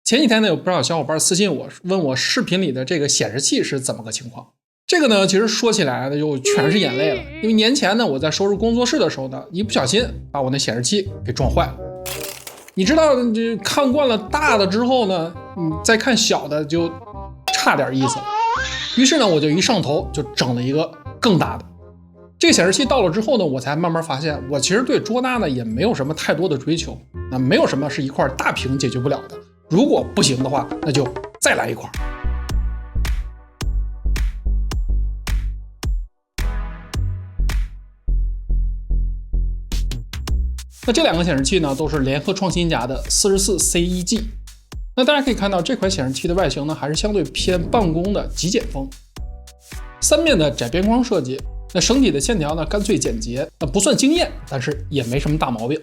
前几天呢，有不少小伙伴私信我，问我视频里的这个显示器是怎么个情况。这个呢，其实说起来呢，就全是眼泪了。因为年前呢，我在收拾工作室的时候呢，一不小心把我那显示器给撞坏了。你知道，这看惯了大的之后呢，你再看小的就差点意思了。于是呢，我就一上头就整了一个更大的。这个显示器到了之后呢，我才慢慢发现，我其实对桌搭呢也没有什么太多的追求，那没有什么是一块大屏解决不了的。如果不行的话，那就再来一块。那这两个显示器呢，都是联合创新家的44C1G。那大家可以看到，这款显示器的外形呢，还是相对偏办公的极简风，三面的窄边框设计。那整体的线条呢，干脆简洁，那不算惊艳，但是也没什么大毛病。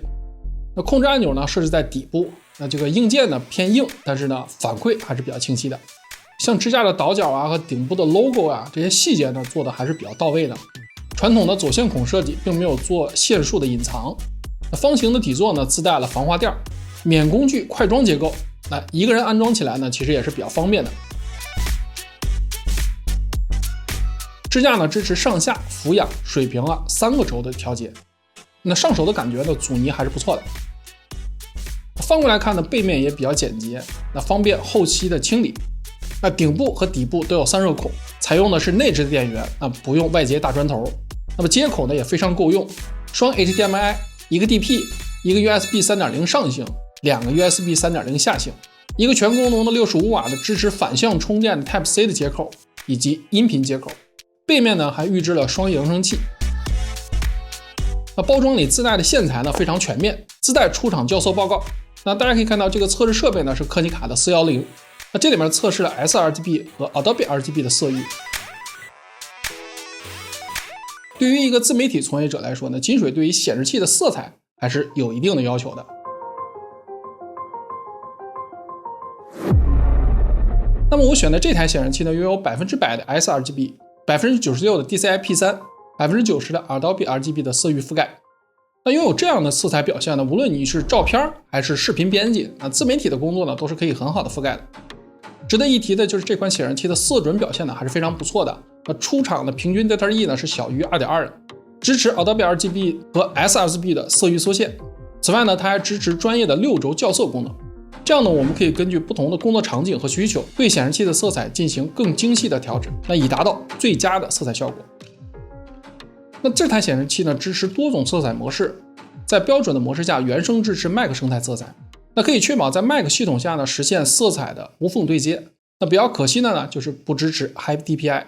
那控制按钮呢，设置在底部。那这个硬件呢偏硬，但是呢反馈还是比较清晰的。像支架的倒角啊和顶部的 logo 啊，这些细节呢做的还是比较到位的。传统的走线孔设计并没有做线束的隐藏。那方形的底座呢自带了防滑垫，免工具快装结构。那一个人安装起来呢，其实也是比较方便的。支架呢支持上下、俯仰、水平啊3个轴的调节。那上手的感觉呢，阻尼还是不错的。翻过来看呢，背面也比较简洁，那方便后期的清理。那顶部和底部都有散热孔，采用的是内置的电源，那不用外接大砖头。那么接口呢也非常够用，双 HDMI， 一个 DP， 一个 USB 3.0 上行，2个 USB 3.0 下行，一个全功能的65瓦的支持反向充电的 Type-C 的接口，以及音频接口。背面呢还预置了双扬声器。那包装里自带的线材呢非常全面，自带出厂校色报告。那大家可以看到，这个测试设备呢是柯尼卡的410，那这里面测试了 sRGB 和 Adobe RGB 的色域。对于一个自媒体从业者来说呢，金水对于显示器的色彩还是有一定的要求的。那么我选的这台显示器呢，拥有100%的 sRGB、96% 的 DCI-P3、90% 的 Adobe RGB 的色域覆盖。那拥有这样的色彩表现呢，无论你是照片还是视频编辑，那自媒体的工作呢，都是可以很好的覆盖的。值得一提的就是这款显示器的色准表现呢，还是非常不错的。那出厂的平均 Delta E 呢是小于 2.2 的，支持 Adobe RGB 和 sRGB 的色域缩线。此外呢，它还支持专业的6轴校色功能。这样呢，我们可以根据不同的工作场景和需求，对显示器的色彩进行更精细的调整，那以达到最佳的色彩效果。那这台显示器呢，支持多种色彩模式，在标准的模式下，原生支持 Mac 生态色彩，那可以确保在 Mac 系统下呢实现色彩的无缝对接。那比较可惜的呢，就是不支持 High DPI。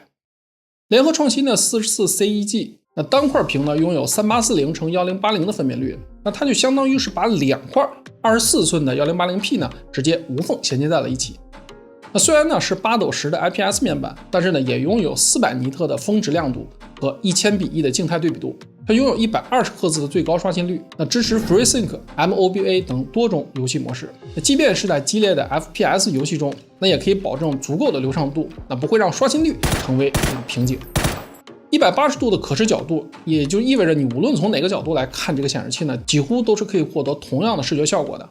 联合创新的44C1G， 那单块屏呢拥有3840×1080的分辨率，那它就相当于是把2块24寸的 1080P 呢直接无缝衔接在了一起。那虽然呢是8:10的 IPS 面板，但是呢也拥有400尼特的峰值亮度和1000:1的静态对比度，它拥有120赫兹的最高刷新率，那支持 FreeSync、MOBA 等多种游戏模式。那即便是在激烈的 FPS 游戏中，那也可以保证足够的流畅度，那不会让刷新率成为瓶颈。180度的可视角度，也就意味着你无论从哪个角度来看这个显示器呢，几乎都是可以获得同样的视觉效果的。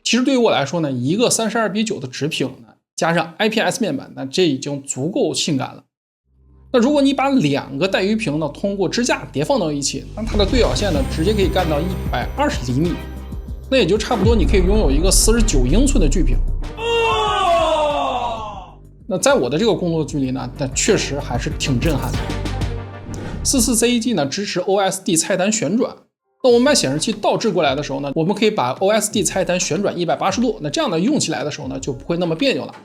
其实对于我来说呢，一个32:9的直屏呢，加上 IPS 面板，那这已经足够性感了。那如果你把2个带鱼屏呢通过支架叠放到一起，那它的对角线呢直接可以干到120厘米，那也就差不多你可以拥有一个49英寸的巨屏。那在我的这个工作距离呢，但确实还是挺震撼的。44C1G 呢支持 OSD 菜单旋转，那我们把显示器倒置过来的时候呢，我们可以把 OSD 菜单旋转180度，那这样的用起来的时候呢就不会那么别扭了。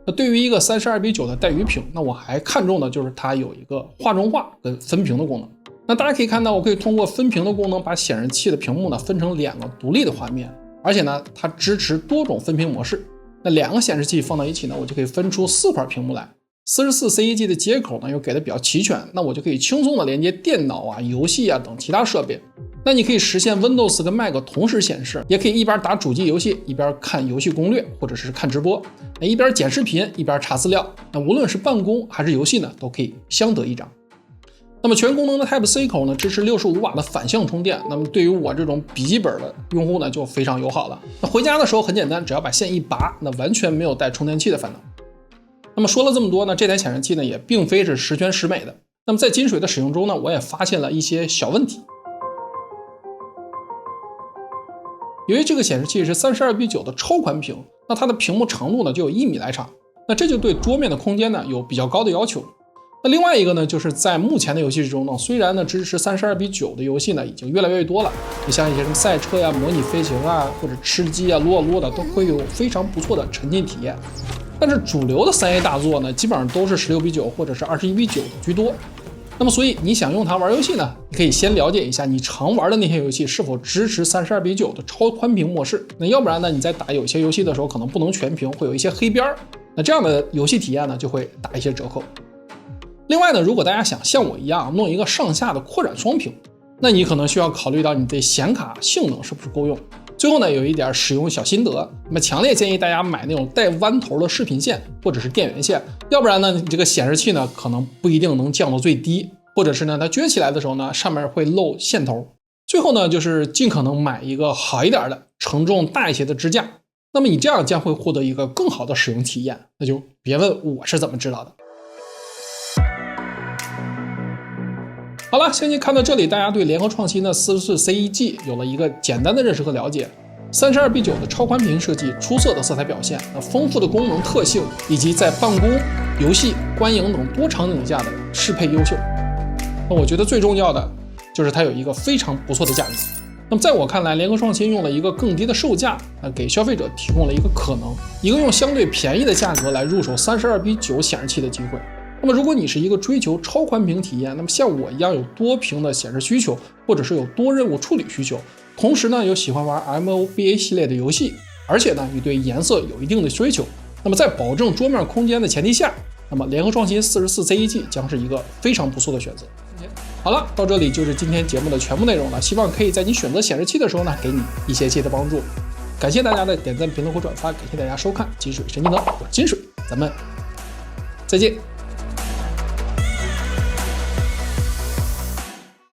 那对于一个32:9的带鱼屏，那我还看重的就是它有一个画中画跟分屏的功能。那大家可以看到，我可以通过分屏的功能把显示器的屏幕呢分成2个独立的画面，而且呢它支持多种分屏模式。那2个显示器放到一起呢，我就可以分出4块屏幕来。44C1G 的接口呢又给的比较齐全，那我就可以轻松的连接电脑啊、游戏啊等其他设备。那你可以实现 Windows 跟 Mac 同时显示，也可以一边打主机游戏一边看游戏攻略或者是看直播，一边剪视频一边查资料。那无论是办公还是游戏呢，都可以相得益彰。那么全功能的 Type-C 口呢，支持65瓦的反向充电，那么对于我这种笔记本的用户呢，就非常友好了。那回家的时候很简单，只要把线一拔，那完全没有带充电器的烦恼。那么说了这么多呢，这台显示器呢也并非是十全十美的。那么在金水的使用中呢，我也发现了一些小问题。由于这个显示器是32:9的超宽屏，那它的屏幕长度呢就有1米来长，那这就对桌面的空间呢有比较高的要求。那另外一个呢，就是在目前的游戏之中呢，虽然呢支持32:9的游戏呢已经越来越多了，你像一些什么赛车呀、模拟飞行啊，或者吃鸡啊、撸啊撸的，都会有非常不错的沉浸体验。但是主流的3A 大作呢，基本上都是16:9或者是21:9的居多。那么所以你想用它玩游戏呢，你可以先了解一下你常玩的那些游戏是否支持32:9的超宽屏模式。那要不然呢，你在打有些游戏的时候可能不能全屏，会有一些黑边儿，那这样的游戏体验呢就会打一些折扣。另外呢，如果大家想像我一样弄一个上下的扩展双屏，那你可能需要考虑到你的显卡性能是不是够用。最后呢，有一点使用小心得，那么强烈建议大家买那种带弯头的视频线或者是电源线，要不然呢，你这个显示器呢可能不一定能降到最低，或者是呢它撅起来的时候呢，上面会露线头。最后呢，就是尽可能买一个好一点的、承重大一些的支架，那么你这样将会获得一个更好的使用体验，那就别问我是怎么知道的。好了，相信看到这里，大家对联合创新的 44C1G 有了一个简单的认识和了解。32:9的超宽屏设计、出色的色彩表现、丰富的功能特性，以及在办公、游戏、观影等多场景下的适配优秀。那我觉得最重要的就是它有一个非常不错的价格。那么在我看来，联合创新用了一个更低的售价，给消费者提供了一个可能，一个用相对便宜的价格来入手32:9显示器的机会。那么如果你是一个追求超宽屏体验，那么像我一样有多屏的显示需求，或者是有多任务处理需求，同时呢又喜欢玩 MOBA 系列的游戏，而且呢你对颜色有一定的追求，那么在保证桌面空间的前提下，那么联合创新 44C1G 将是一个非常不错的选择。好了，到这里就是今天节目的全部内容了，希望可以在你选择显示器的时候呢给你一些的帮助。感谢大家的点赞、评论和转发，感谢大家收看金水神经灯，我是金水，咱们再见。